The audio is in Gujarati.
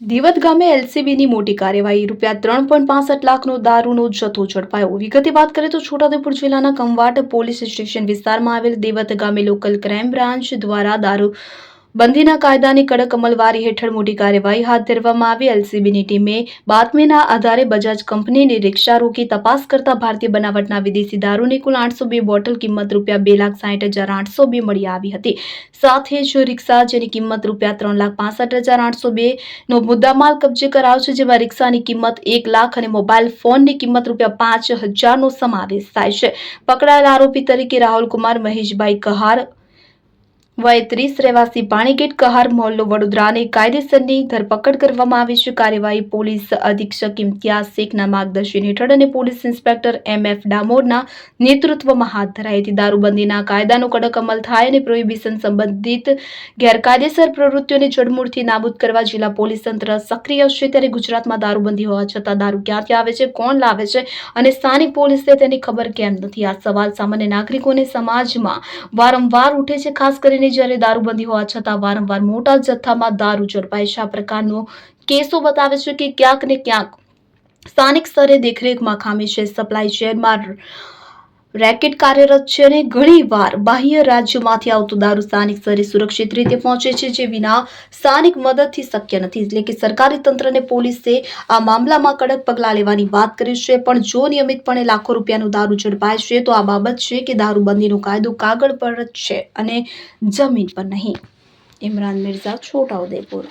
ધીવત ગામે એલસીબીની મોટી કાર્યવાહી ₹3.65 લાખનો દારૂનો જથ્થો ઝડપાયો। વિગતે વાત કરીએ તો છોટાઉદેપુર જિલ્લાના કમવાટ પોલીસ સ્ટેશન વિસ્તારમાં આવેલ ધીવત ગામે લોકલ ક્રાઇમ બ્રાન્ચ દ્વારા દારૂ બંધીના કાયદાની કડક અમલવારી હેઠળ મોટી કાર્યવાહી હાથ ધરવામાં આવી। એલસીબીની ટીમે બાતમીના આધારે બજાજ કંપનીની રિક્ષા રોકી તપાસ કરતા ભારતીય બનાવટના વિદેશી દારૂની કુલ 802 બોટલ કિંમત ₹2,60,802 મળી આવી હતી। સાથે જ રિક્ષા જેની કિંમત ₹3,65,802 નો મુદ્દામાલ કબજે કરાયો છે, જેમાં રિક્ષાની કિંમત 1 લાખ અને મોબાઈલ ફોનની કિંમત ₹5,000 નો સમાવેશ થાય છે। પકડાયેલ આરોપી તરીકે રાહુલ કુમાર મહેશભાઈ કહાર વય 30 રહેવાસી પાણીગેટ કહાર મોહલ્લો વડોદરાની કાયદેસરની ધરપકડ કરવામાં આવી છે। કાર્યવાહી પોલીસ અધિક્ષક ઇમ્તિયાઝ શેખના માર્ગદર્શન હેઠળ અને પોલીસ ઇન્સ્પેક્ટર MF ડામોરના નેતૃત્વમાં હાથ ધરાઈ હતી। દારૂબંધીના કાયદાનો કડક અમલ થાય અને પ્રોહિબિશન સંબંધિત ગેરકાયદેસર પ્રવૃત્તિઓને જડમૂળથી નાબૂદ કરવા જિલ્લા પોલીસ તંત્ર સક્રિય છે। ત્યારે ગુજરાતમાં દારૂબંધી હોવા છતાં દારૂ ક્યાંથી આવે છે, કોણ લાવે છે અને સ્થાનિક પોલીસને તેની ખબર કેમ નથી? આ સવાલ સામાન્ય નાગરિકોને સમાજમાં વારંવાર ઉઠે છે, ખાસ કરીને જ્યારે દારૂબંધી હોવા છતાં વારંવાર મોટા જથ્થામાં દારૂ ઝડપાય છે। આ પ્રકારનો કેસો બતાવે છે કે ક્યાંક ને ક્યાંક સ્થાનિક સ્તરે દેખરેખમાં ખામી છે, સપ્લાય ચેનમાં રેકેટ કાર્યરત છે અને ઘણીવાર બાહ્ય રાજ્યોમાંથી આવતો દારૂ સ્થાનિક સ્તરે સુરક્ષિત રીતે પહોંચે છે, જે વિના સ્થાનિક મદદથી શક્ય નથી। એટલે કે સરકારી તંત્ર અને પોલીસે આ મામલામાં કડક પગલાં લેવાની વાત કરી છે, પણ જો નિયમિતપણે લાખો રૂપિયાનો દારૂ ઝડપાય છે તો આ બાબત છે કે દારૂબંધીનો કાયદો કાગળ પર જ છે અને જમીન પર નહીં। ઇમરાન મિર્ઝા, છોટાઉદેપુર।